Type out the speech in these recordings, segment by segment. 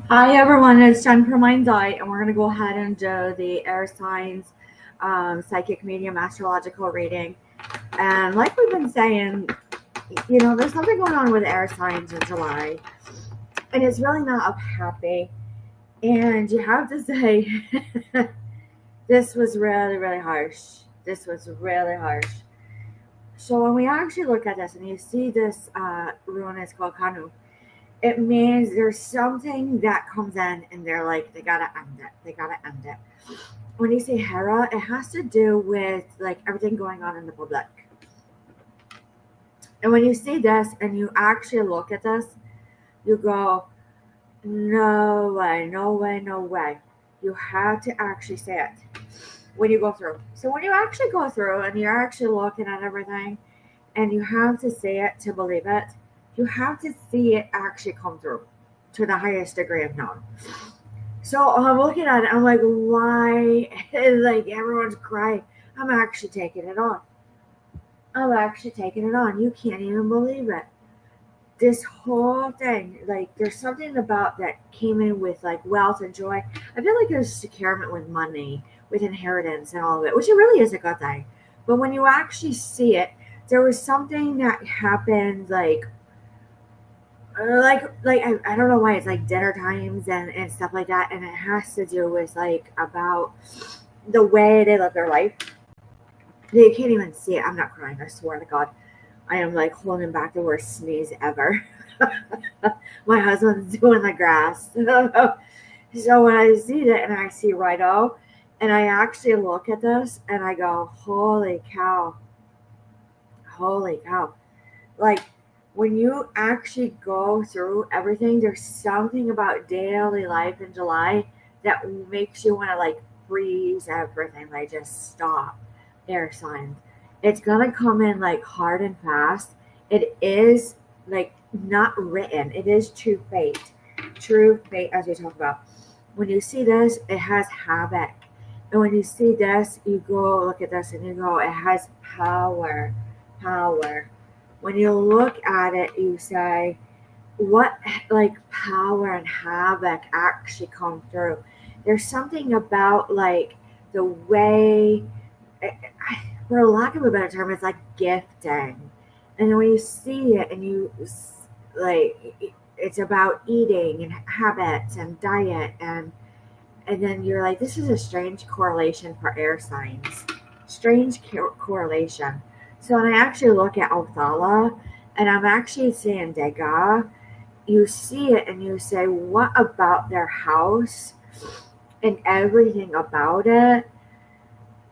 Hi everyone, it's Jennifer Mind's Eye, and we're going to go ahead and do the air signs psychic medium astrological reading. And like we've been saying, there's something going on with air signs in July, and it's really not up happy. And you have to say, this was really, really harsh. This was really harsh. So when we actually look at this and you see this rune is called Kanu, it means there's something that comes in and they're like, they gotta end it. They gotta end it. When you say Hera, it has to do with like everything going on in the public. And when you see this and you actually look at this, you go, no way, no way, no way. You have to actually say it when you go through. So when you actually go through and you're actually looking at everything and you have to say it to believe it, you have to see it actually come through to the highest degree of known. So I'm looking at it, I'm like, why? Like everyone's crying. I'm actually taking it on. I'm actually taking it on. You can't even believe it. This whole thing, like, there's something about that came in with like wealth and joy. I feel like there's securement with money, with inheritance and all of it, which it really is a good thing. But when you actually see it, there was something that happened I don't know why it's like dinner times and stuff like that, and it has to do with like about the way they live their life. They can't even see it. I'm not crying. I swear to God, I am like holding back the worst sneeze ever. My husband's doing the grass. So when I see it and I see Righto, and I actually look at this and I go, holy cow. Like when you actually go through everything, there's something about daily life in July that makes you want to like freeze everything, like just stop. Air signs. It's gonna come in like hard and fast. It is like not written. It is true fate. True fate, as we talk about. When you see this, it has havoc. And when you see this, you go look at this and you go, it has power. Power. When you look at it, you say, what like power and havoc actually come through? There's something about like the way, for lack of a better term, it's like gifting. And then when you see it and like, it's about eating and habits and diet and then you're like, this is a strange correlation for air signs. Strange correlation. So when I actually look at Othala and I'm actually seeing Degas, you see it and you say, what about their house and everything about it?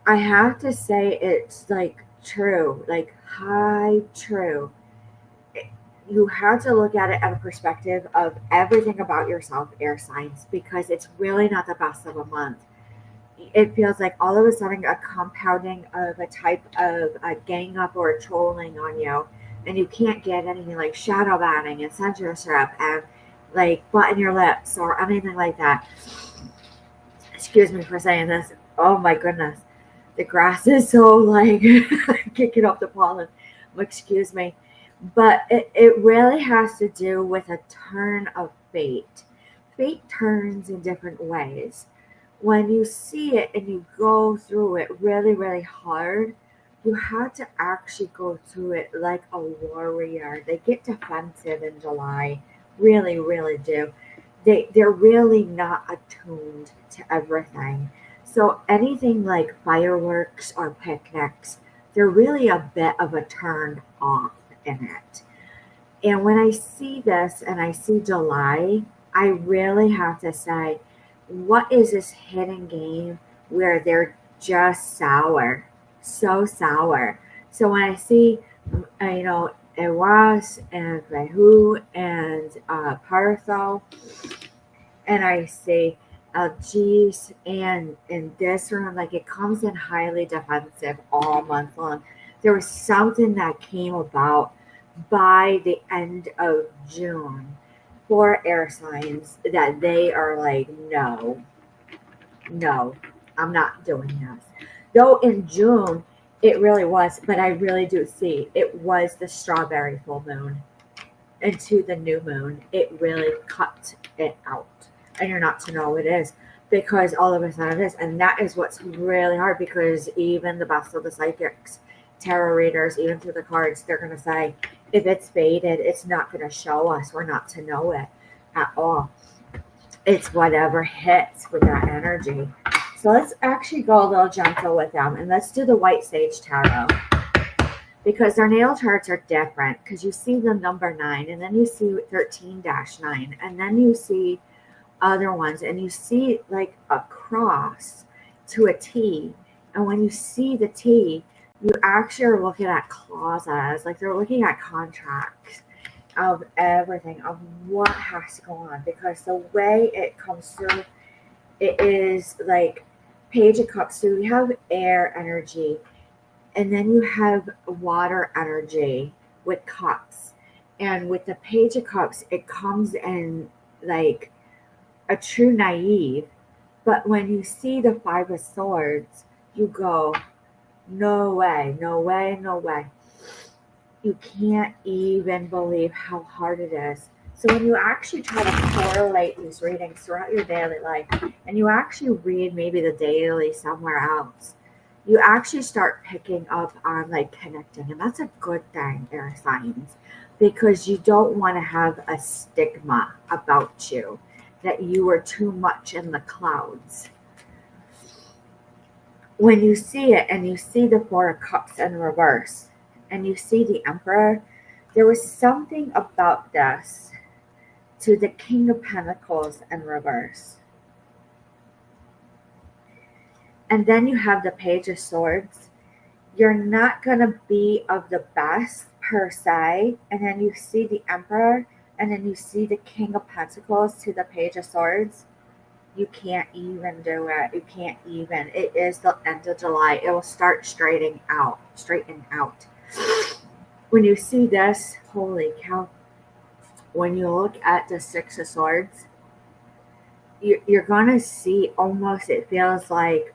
I have to say it's like true, like high true. You have to look at it at a perspective of everything about yourself, air signs, because it's really not the best of a month. It feels like all of a sudden a compounding of a type of a gang up or a trolling on you, and you can't get anything like shadow banning and censorship and like button your lips or anything like that. Excuse me for saying this. Oh my goodness. The grass is so like kicking up the pollen. Excuse me. But it really has to do with a turn of fate. Fate turns in different ways. When you see it and you go through it really, really hard, you have to actually go through it like a warrior. They get defensive in July, really, really do. They're really not attuned to everything. So anything like fireworks or picnics, they're really a bit of a turn off in it. And when I see this and I see July, I really have to say, what is this hidden game where they're just sour, so sour? So when I see, Ewas and Rehu and Partho, and I see Algis and in this room, like it comes in highly defensive all month long. There was something that came about by the end of June for air signs that they are like, no, no, I'm not doing this. Though in June, it really was, but I really do see it was the strawberry full moon into the new moon. It really cut it out. and you're not to know it is, because all of a sudden it is. And that is what's really hard, because even the best of the psychics, tarot readers, even through the cards, they're going to say, if it's faded, it's not going to show us. We're not to know it at all. It's whatever hits with that energy. So let's actually go a little gentle with them, and let's do the White Sage Tarot, because their natal charts are different, because you see the number 9, and then you see 13-9, and then you see other ones, and you see like a cross to a T. And when you see the T, you actually are looking at clauses, like they're looking at contracts of everything, of what has to go on, because the way it comes through, it is like Page of Cups. So you have air energy, and then you have water energy with cups. And with the Page of Cups, it comes in like a true naive. But when you see the Five of Swords, you go, no way, no way, no way. You can't even believe how hard it is. So when you actually try to correlate these readings throughout your daily life, and you actually read maybe the daily somewhere else, you actually start picking up on like connecting. And that's a good thing, air signs, because you don't want to have a stigma about you, that you are too much in the clouds. When you see it, and you see the Four of Cups in reverse, and you see the Emperor, there was something about this to the King of Pentacles in reverse. And then you have the Page of Swords. You're not going to be of the best per se. And then you see the Emperor, and then you see the King of Pentacles to the Page of Swords. You can't even do it. You can't even. It is the end of July. It will start straightening out. When you see this, holy cow. When you look at the Six of Swords, you're going to see almost, it feels like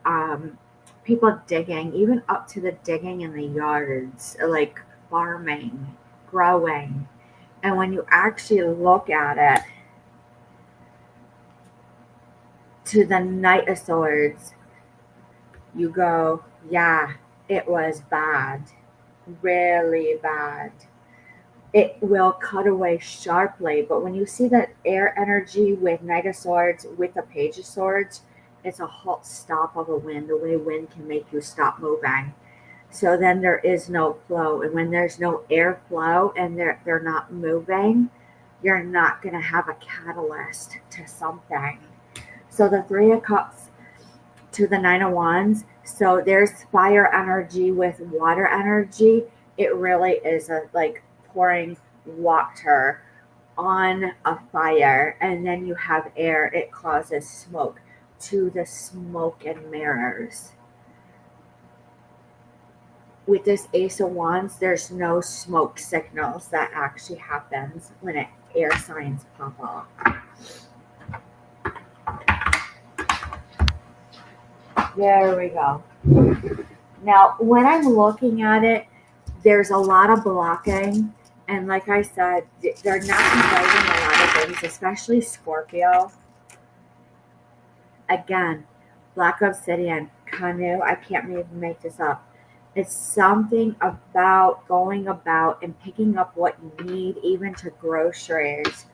people digging, even up to the digging in the yards, like farming, growing. And when you actually look at it, to the Knight of Swords, you go, yeah, it was bad, really bad. It will cut away sharply. But when you see that air energy with Knight of Swords with the Page of Swords, it's a halt stop of a wind, the way wind can make you stop moving. So then there is no flow. And when there's no air flow and they're not moving, you're not going to have a catalyst to something. So the Three of Cups to the Nine of Wands. So there's fire energy with water energy. It really is like pouring water on a fire. And then you have air. It causes smoke, to the smoke and mirrors. With this Ace of Wands, there's no smoke signals that actually happens when air signs pop off. There we go. Now, when I'm looking at it, there's a lot of blocking. And like I said, they're not inviting a lot of things, especially Scorpio. Again, Black Obsidian, Canoe, I can't even make this up. It's something about going about and picking up what you need, even to groceries.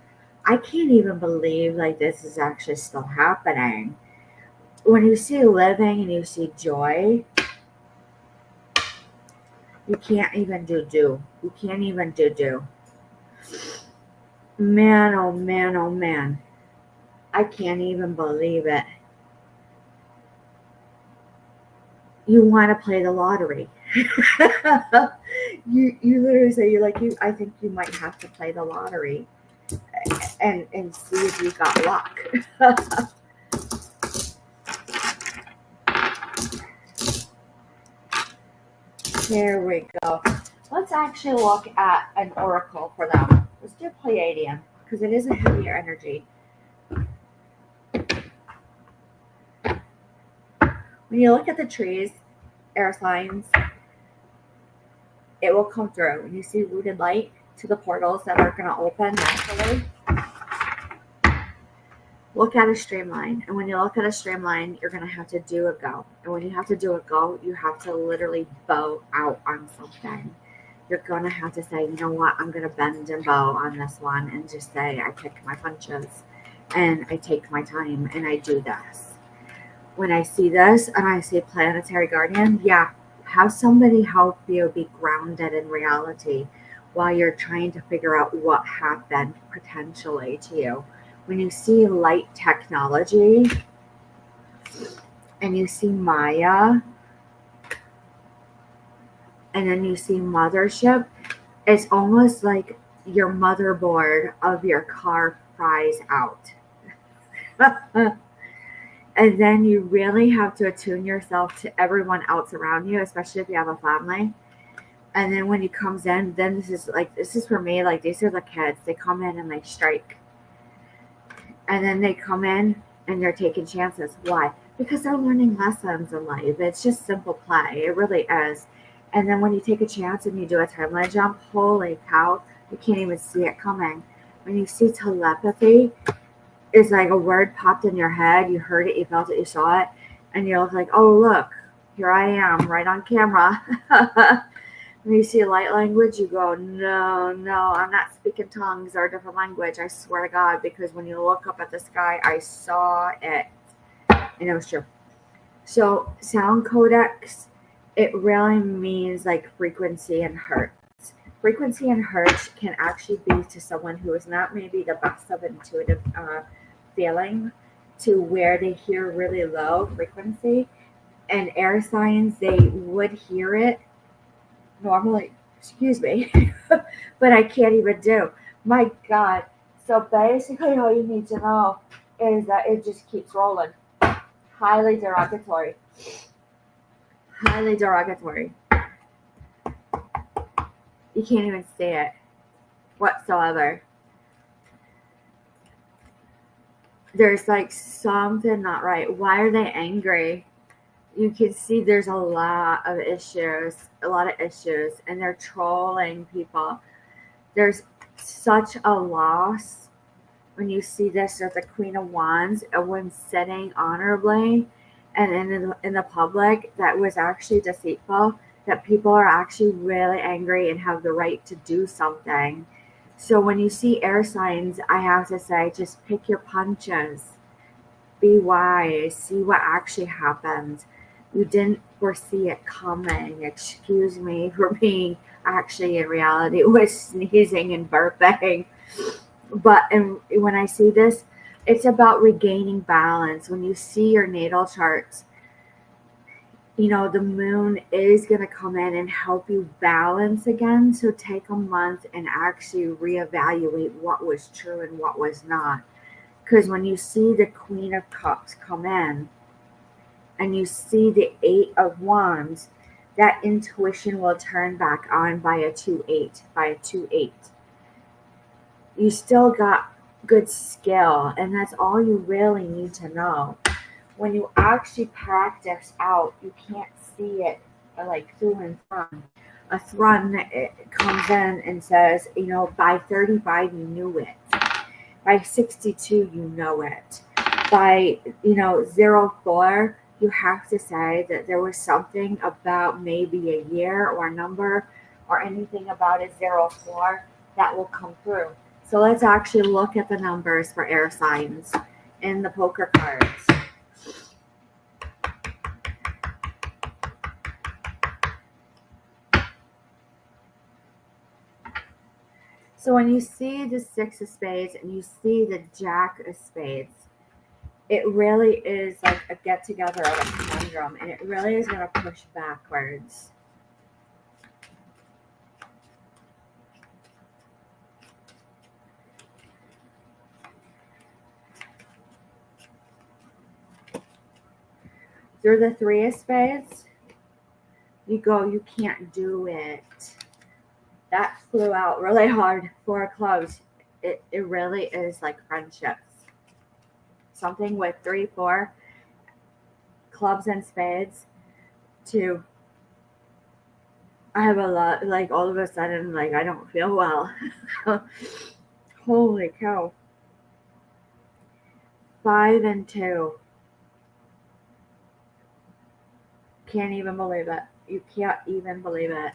I can't even believe like this is actually still happening. When you see living and you see joy, you can't even do. You can't even do. Man, oh man, oh man. I can't even believe it. You want to play the lottery. you literally say, I think you might have to play the lottery and see if you got luck. There we go. Let's actually look at an oracle for them. Let's do Pleiadian, because it is a heavier energy. When you look at the trees, air signs, it will come through. When you see rooted light to the portals that are going to open naturally, look at a streamline. And when you look at a streamline, you're going to have to do a go. And when you have to do a go, you have to literally bow out on something. You're going to have to say, you know what, I'm going to bend and bow on this one and just say, I pick my punches and I take my time and I do this. When I see this and I see planetary guardian, yeah, have somebody help you be grounded in reality while you're trying to figure out what happened potentially to you. When you see light technology and you see Maya and then you see mothership, it's almost like your motherboard of your car fries out. And then you really have to attune yourself to everyone else around you, especially if you have a family. And then when he comes in, then this is for me, like these are the kids. They come in and they strike. And then they come in and they're taking chances. Why? Because they're learning lessons in life. It's just simple play. It really is. And then when you take a chance and you do a timeline jump, holy cow, you can't even see it coming. When you see telepathy, it's like a word popped in your head. You heard it, you felt it, you saw it. And you're like, oh, look, here I am right on camera. When you see light language, you go, no, I'm not speaking tongues or a different language. I swear to God, because when you look up at the sky, I saw it. And it was true. So sound codex, it really means like frequency and hertz. Frequency and hertz can actually be to someone who is not maybe the best of intuitive feeling to where they hear really low frequency. And air signs, they would hear it normally, excuse me, but I can't even do. My God. So basically, all you need to know is that it just keeps rolling. Highly derogatory. Highly derogatory. You can't even say it whatsoever. There's like something not right. Why are they angry? You can see there's a lot of issues, and they're trolling people. There's such a loss when you see this as the Queen of Wands, and when sitting honorably and in the public, that was actually deceitful, that people are actually really angry and have the right to do something. So when you see air signs, I have to say, just pick your punches. Be wise. See what actually happens. You didn't foresee it coming. Excuse me for being actually in reality with sneezing and burping. But when I see this, it's about regaining balance. When you see your natal charts, you know, the moon is going to come in and help you balance again. So take a month and actually reevaluate what was true and what was not. Because when you see the Queen of Cups come in and you see the Eight of Wands, that intuition will turn back on by a 2-8. You still got good skill, and that's all you really need to know. When you actually practice out, you can't see it like through and from. A thrun it comes in and says, you know, by 35 you knew it. By 62 you know it. By 04 you have to say that there was something about maybe a year or a number or anything about a 04 that will come through. So let's actually look at the numbers for air signs in the poker cards. So when you see the Six of Spades and you see the Jack of Spades, it really is like a get together of a conundrum, and it really is going to push backwards. Through the Three of Spades, you go, you can't do it. That flew out really hard. Four of Clubs, it really is like friendships. Something with 3, 4 clubs and spades to I have a lot, like all of a sudden, like I don't feel well. Holy cow. 5 and 2. Can't even believe it. You can't even believe it.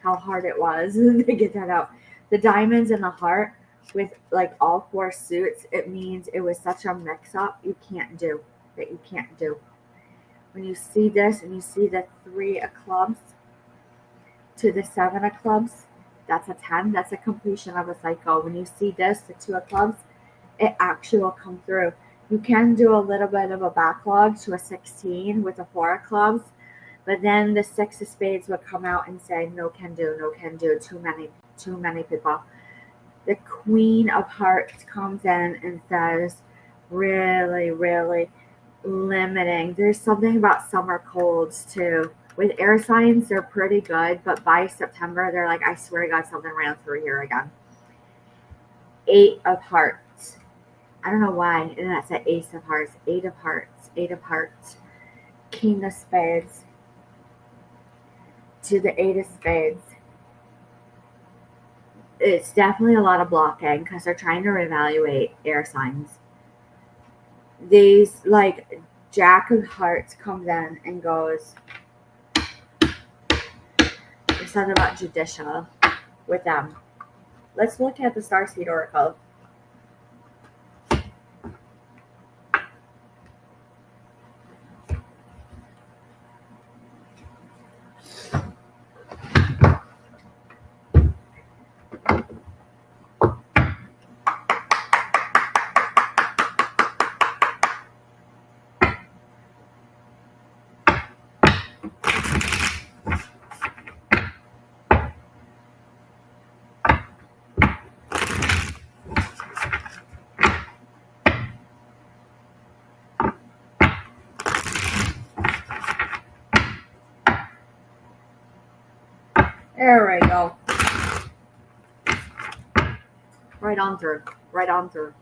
How hard it was to get that out. The diamonds in the heart with like all 4 suits, it means it was such a mix up you can't do. That you can't do. When you see this and you see the 3 of clubs to the 7 of clubs, that's a 10. That's a completion of a cycle. When you see this, the 2 of clubs, it actually will come through. You can do a little bit of a backlog to a 16 with the 4 of clubs, but then the 6 of spades would come out and say, no can do, no can do, too many people. The Queen of Hearts comes in and says, really, really limiting. There's something about summer colds too. With air signs, they're pretty good, but by September, they're like, I swear to God, something ran through here again. 8 of Hearts. I don't know why. And that's an Ace of Hearts, 8 of Hearts, 8 of Hearts, King of Spades to the 8 of Spades. It's definitely a lot of blocking because they're trying to reevaluate air signs. These, like, Jack of Hearts comes in and goes, there's something about judicial with them. Let's look at the Starseed Oracle. There we go. Right on through. Right on through.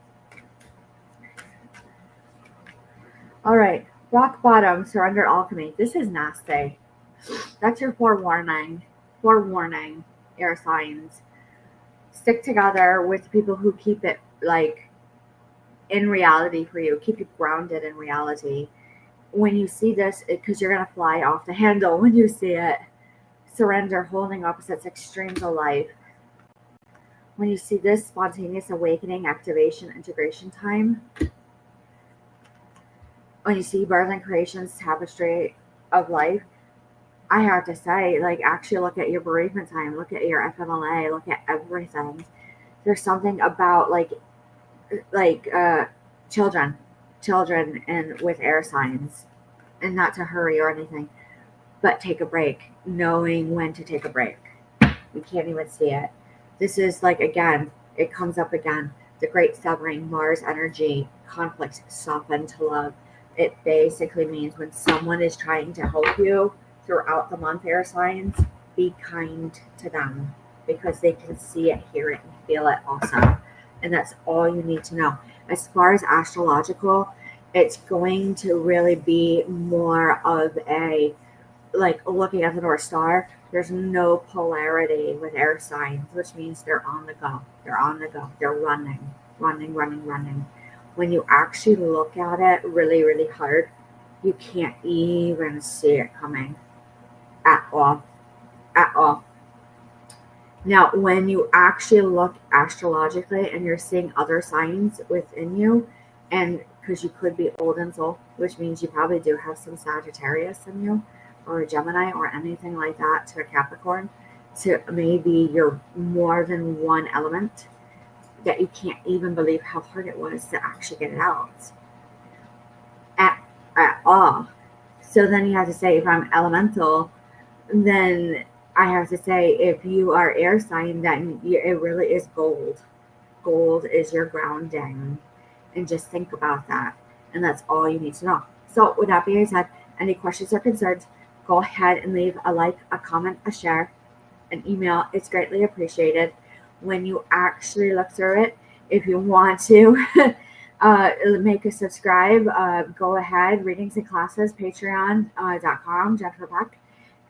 All right. Rock bottom, surrender alchemy. This is nasty. That's your forewarning. Forewarning, air signs. Stick together with people who keep it, like, in reality for you. Keep you grounded in reality. When you see this, because you're going to fly off the handle when you see it. Surrender, holding opposites, extremes of life. When you see this, spontaneous awakening, activation, integration time. When you see birth and creation's tapestry of life, I have to say, like, actually look at your bereavement time, look at your FMLA, look at everything. There's something about like children and with air signs, and not to hurry or anything, but take a break, knowing when to take a break. You can't even see it. This is like, again, it comes up again. The great severing, Mars energy, conflict softened to love. It basically means when someone is trying to help you throughout the month, air signs, be kind to them because they can see it, hear it, and feel it also. And that's all you need to know. As far as astrological, it's going to really be more of a, like, looking at the North Star. There's no polarity with air signs, which means they're on the go. They're on the go. They're running. When you actually look at it really, really hard, you can't even see it coming at all. Now, when you actually look astrologically and you're seeing other signs within you, and because you could be old and soul, which means you probably do have some Sagittarius in you, or a Gemini, or anything like that, to a Capricorn, to maybe you're more than one element, that you can't even believe how hard it was to actually get it out at all. So then you have to say, if I'm elemental, then I have to say, if you are air sign, then it really is gold. Gold is your grounding. And just think about that. And that's all you need to know. So with that being said, any questions or concerns, go ahead and leave a like, a comment, a share, an email. It's greatly appreciated. When you actually look through it, if you want to make a subscribe, go ahead. Readings and classes, patreon.com, Jennifer Beck.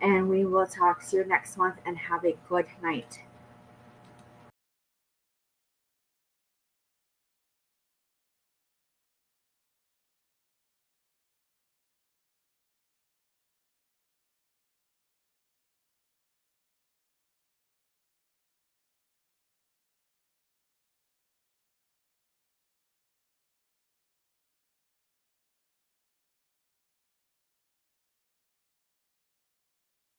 And we will talk to you next month, and have a good night.